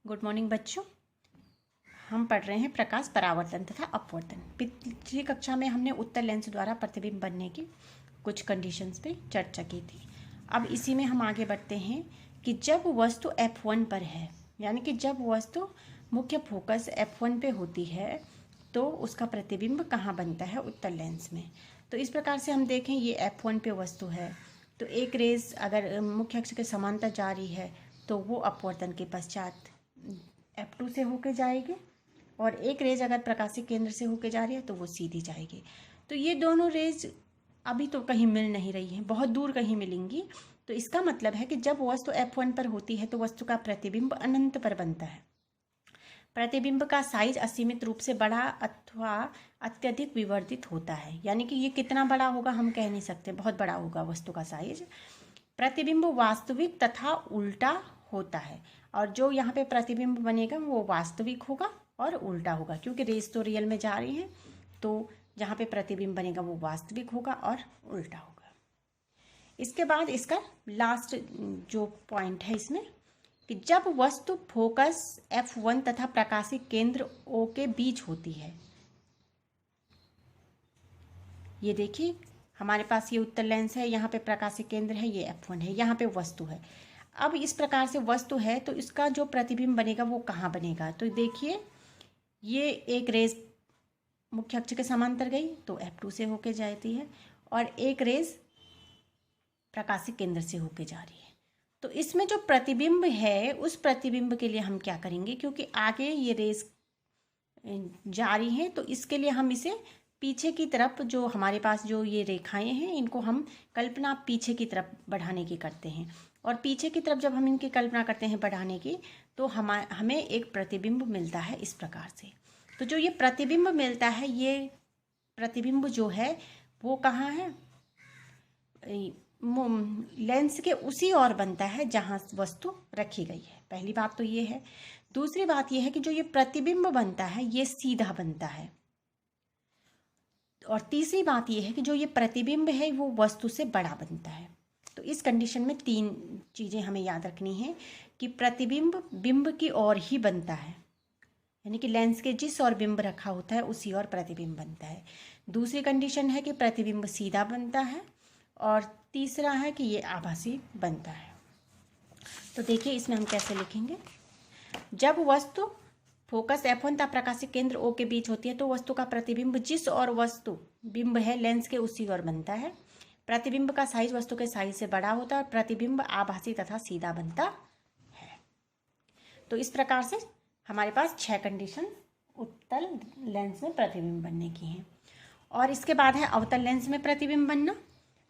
Good morning बच्चों। हम पढ़ रहे हैं प्रकाश परावर्तन तथा अपवर्तन। पिछली कक्षा में हमने उत्तल लेंस द्वारा प्रतिबिंब बनने की कुछ कंडीशंस पे चर्चा की थी। अब इसी में हम आगे बढ़ते हैं कि जब वस्तु F1 पर है, यानी कि जब वस्तु मुख्य फोकस F1 पे होती है तो उसका प्रतिबिंब कहाँ बनता है? उत्तल लेंस में। तो इस प्रकार से हम देखें, ये F1 पे वस्तु है तो एक रेज अगर मुख्य अक्ष के समांतर जा रही है तो वो अपवर्तन के पश्चात F2 से होके जाएगी, और एक रेज अगर प्रकाशिक केंद्र से होके जा रही है तो वो सीधी जाएगी। तो ये दोनों रेज अभी तो कहीं मिल नहीं रही हैं, बहुत दूर कहीं मिलेंगी। तो इसका मतलब है कि जब वस्तु F1 पर होती है तो वस्तु का प्रतिबिंब अनंत पर बनता है। प्रतिबिंब का साइज असीमित रूप से बड़ा अथवा अत्यधिक विवर्धित होता है, यानी कि ये कितना बड़ा होगा हम कह नहीं सकते, बहुत बड़ा होगा वस्तु का साइज। प्रतिबिंब वास्तविक तथा उल्टा होता है, और जो यहाँ पे प्रतिबिंब बनेगा वो वास्तविक होगा और उल्टा होगा, क्योंकि रेज तो रियल में जा रही है तो जहाँ पे प्रतिबिंब बनेगा वो वास्तविक होगा और उल्टा होगा। इसके बाद इसका लास्ट जो पॉइंट है इसमें कि जब वस्तु फोकस F1 तथा प्रकाशिक केंद्र O के बीच होती है, ये देखिए हमारे पास ये उत्तल लेंस है, यहाँ पे प्रकाशिक केंद्र है, ये F1 है, यहाँ पे वस्तु है। अब इस प्रकार से वस्तु है तो इसका जो प्रतिबिंब बनेगा वो कहाँ बनेगा? तो देखिए ये एक रेज मुख्य अक्ष के समांतर गई तो F2 से होके जाती है, और एक रेज प्रकाशिक केंद्र से होके जा रही है। तो इसमें जो प्रतिबिंब है उस प्रतिबिंब के लिए हम क्या करेंगे, क्योंकि आगे ये रेज जा रही हैं तो इसके लिए हम इसे पीछे की तरफ, जो हमारे पास जो ये रेखाएं हैं इनको हम कल्पना पीछे की तरफ बढ़ाने की करते हैं, और पीछे की तरफ जब हम इनकी कल्पना करते हैं बढ़ाने की तो हमें एक प्रतिबिंब मिलता है इस प्रकार से। तो जो ये प्रतिबिंब मिलता है, ये प्रतिबिंब जो है वो कहाँ है? लेंस के उसी ओर बनता है जहाँ वस्तु रखी गई है। पहली बात तो ये है। दूसरी बात ये है कि जो ये प्रतिबिंब बनता है ये सीधा बनता है, और तीसरी बात ये है कि जो ये प्रतिबिंब है वो वस्तु से बड़ा बनता है। तो इस कंडीशन में तीन चीज़ें हमें याद रखनी है कि प्रतिबिंब बिंब की ओर ही बनता है, यानी कि लेंस के जिस ओर बिंब रखा होता है उसी ओर प्रतिबिंब बनता है। दूसरी कंडीशन है कि प्रतिबिंब सीधा बनता है, और तीसरा है कि ये आभासी बनता है। तो देखिए इसमें हम कैसे लिखेंगे। जब वस्तु फोकस F1 तथा प्रकाशिक केंद्र O के बीच होती है तो वस्तु का प्रतिबिंब जिस और वस्तु बिंब है लेंस के उसी ओर बनता है। प्रतिबिंब का साइज वस्तु के साइज से बड़ा होता है और प्रतिबिंब आभासी तथा सीधा बनता है। तो इस प्रकार से हमारे पास 6 कंडीशन उत्तल लेंस में प्रतिबिंब बनने की हैं। और इसके बाद है अवतल लेंस में प्रतिबिंब बनना।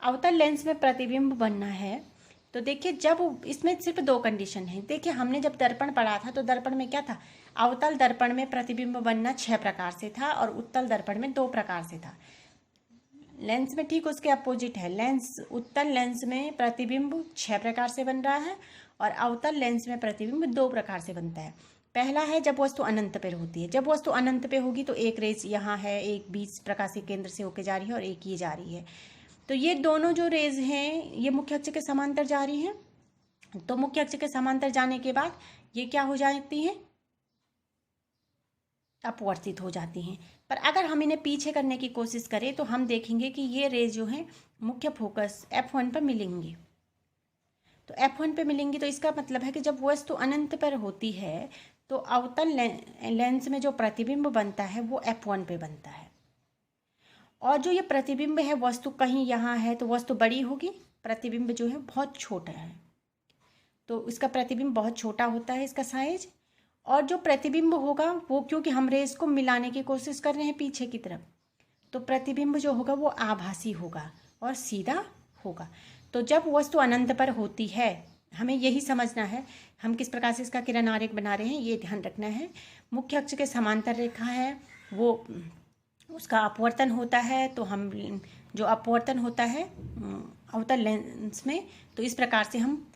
अवतल लेंस में प्रतिबिंब बनना है तो देखिए जब इसमें सिर्फ 2 कंडीशन है। देखिए हमने जब दर्पण पढ़ा था तो दर्पण में क्या था? अवतल दर्पण में प्रतिबिंब बनना 6 प्रकार से था और उत्तल दर्पण में 2 प्रकार से था। लेंस में ठीक उसके अपोजिट है। उत्तल लेंस में प्रतिबिंब 6 प्रकार से बन रहा है और अवतल लेंस में प्रतिबिंब 2 प्रकार से बनता है। पहला है जब वस्तु अनंत पर होती है। जब वस्तु अनंत पे होगी तो एक रेज यहाँ है, एक बीच प्रकाशिक केंद्र से होकर जा रही है और एक ये जा रही है। तो ये दोनों जो रेज हैं ये मुख्य अक्ष के समांतर जा रही हैं, तो मुख्य अक्ष के समांतर जाने के बाद ये क्या हो जाती हैं? अपवर्तित हो जाती हैं। पर अगर हम इन्हें पीछे करने की कोशिश करें तो हम देखेंगे कि ये रेज जो हैं मुख्य फोकस F1 पर मिलेंगी। तो F1 पे मिलेंगी तो इसका मतलब है कि जब वस्तु अनंत पर होती है तो अवतल लेंस में जो प्रतिबिंब बनता है वो F1 पे बनता है, और जो ये प्रतिबिंब है वस्तु कहीं यहाँ है तो वस्तु बड़ी होगी, प्रतिबिंब जो है बहुत छोटा है तो इसका प्रतिबिंब बहुत छोटा होता है इसका साइज। और जो प्रतिबिंब होगा वो, क्योंकि हम रेस को मिलाने की कोशिश कर रहे हैं पीछे की तरफ, तो प्रतिबिंब जो होगा वो आभासी होगा और सीधा होगा। तो जब वस्तु अनंत पर होती है हमें यही समझना है, हम किस प्रकार से इसका किरण आरेख बना रहे हैं ये ध्यान रखना है। मुख्य अक्ष के समांतर रेखा है वो उसका अपवर्तन होता है, तो हम जो अपवर्तन होता है अवतल लेंस में, तो इस प्रकार से हम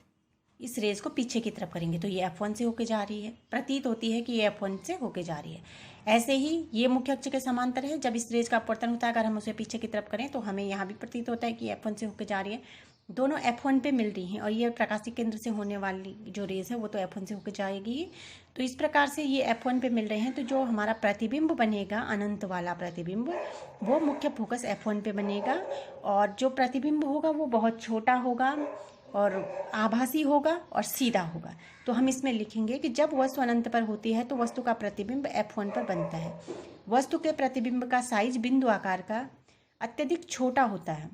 इस रेज को पीछे की तरफ करेंगे तो ये F1 से होके जा रही है, प्रतीत होती है कि ये F1 से होके जा रही है। ऐसे ही ये मुख्य अक्ष के समांतर है, जब इस रेज का अपवर्तन होता है अगर हम उसे पीछे की तरफ करें तो हमें यहाँ भी प्रतीत होता है कि F1 से होके जा रही है। दोनों F1 पे मिल रही हैं और ये प्रकाशीय केंद्र से होने वाली जो रेज है वो तो F1 से होकर जाएगी। तो इस प्रकार से ये F1 पे मिल रहे हैं, तो जो हमारा प्रतिबिंब बनेगा अनंत वाला प्रतिबिंब, वो मुख्य फोकस F1 पे बनेगा और जो प्रतिबिंब होगा वो बहुत छोटा होगा और आभासी होगा और सीधा होगा। तो हम इसमें लिखेंगे कि जब वस्तु अनंत पर होती है तो वस्तु का प्रतिबिंब F1 पर बनता है। वस्तु के प्रतिबिंब का साइज बिंदु आकार का अत्यधिक छोटा होता है।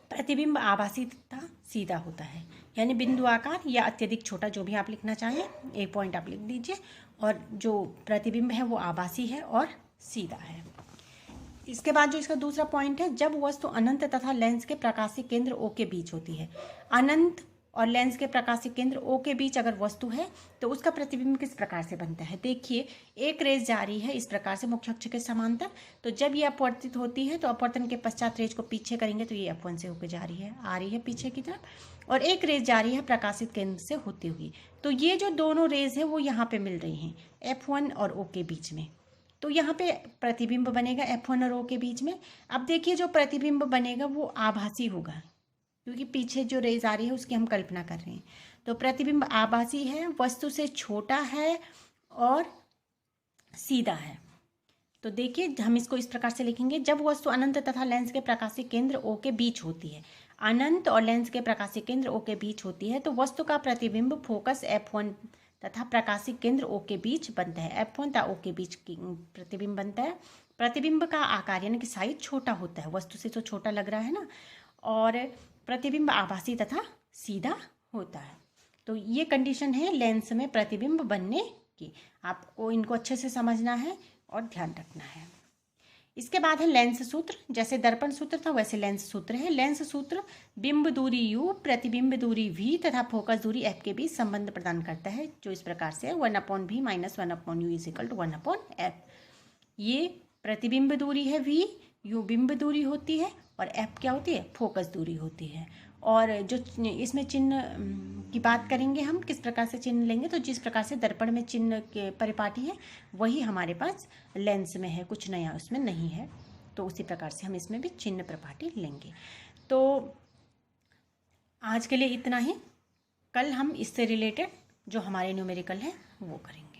प्रतिबिंब आभासी तथा सीधा होता है, यानी बिंदु आकार या अत्यधिक छोटा, जो भी आप लिखना चाहें, एक पॉइंट आप लिख दीजिए। और जो प्रतिबिंब है वो आभासी है और सीधा है। इसके बाद जो इसका दूसरा पॉइंट है, जब वस्तु अनंत तथा लेंस के प्रकाशीय केंद्र O के बीच होती है। अनंत और लेंस के प्रकाशीय केंद्र O के बीच अगर वस्तु है तो उसका प्रतिबिंब किस प्रकार से बनता है। देखिए, एक रेज जा रही है इस प्रकार से मुख्य अक्ष के समांतर, तो जब ये अपवर्तित होती है तो अपवर्तन के पश्चात रेज को पीछे करेंगे तो ये F1 से होकर जा रही है, आ रही है पीछे की तरफ, और एक रेज जा रही है प्रकाशित केंद्र से होती हुई। तो ये जो दोनों रेज है वो यहाँ पे मिल रही हैं F1 और O के बीच में। तो यहाँ पे प्रतिबिंब बनेगा F1 और O के बीच में। अब देखिए, जो प्रतिबिंब बनेगा वो आभासी होगा, क्योंकि पीछे जो रेज आ रही है उसकी हम कल्पना कर रहे हैं। तो प्रतिबिंब आभासी है, वस्तु से छोटा है और सीधा है। तो देखिए, हम इसको इस प्रकार से लिखेंगे, जब वस्तु अनंत तथा लेंस के प्रकाशीय केंद्र O के बीच होती है। अनंत और लेंस के प्रकाशीय केंद्र O के बीच होती है तो वस्तु का प्रतिबिंब फोकस F1 तथा प्रकाशीय केंद्र O के बीच बनता है। F1 तथा O के बीच प्रतिबिंब बनता है। प्रतिबिंब का आकार यानी कि साइज छोटा होता है, वस्तु से तो छोटा लग रहा है ना, और प्रतिबिंब आभासी तथा सीधा होता है। तो ये कंडीशन है लेंस में प्रतिबिंब बनने की। आपको इनको अच्छे से समझना है और ध्यान रखना है। इसके बाद है लेंस सूत्र। जैसे दर्पण सूत्र था वैसे लेंस सूत्र है। लेंस सूत्र बिंब दूरी u, प्रतिबिंब दूरी v तथा फोकस दूरी f के बीच संबंध प्रदान करता है, जो इस प्रकार से 1/v - 1/u = 1/f। ये प्रतिबिंब दूरी है v, u बिंब दूरी होती है और f क्या होती है, फोकस दूरी होती है। और जो इसमें चिन्ह की बात करेंगे हम, किस प्रकार से चिन्ह लेंगे, तो जिस प्रकार से दर्पण में चिन्ह के परिपाटी है वही हमारे पास लेंस में है, कुछ नया उसमें नहीं है। तो उसी प्रकार से हम इसमें भी चिन्ह परिपाटी लेंगे। तो आज के लिए इतना ही। कल हम इससे रिलेटेड जो हमारे न्यूमेरिकल है वो करेंगे।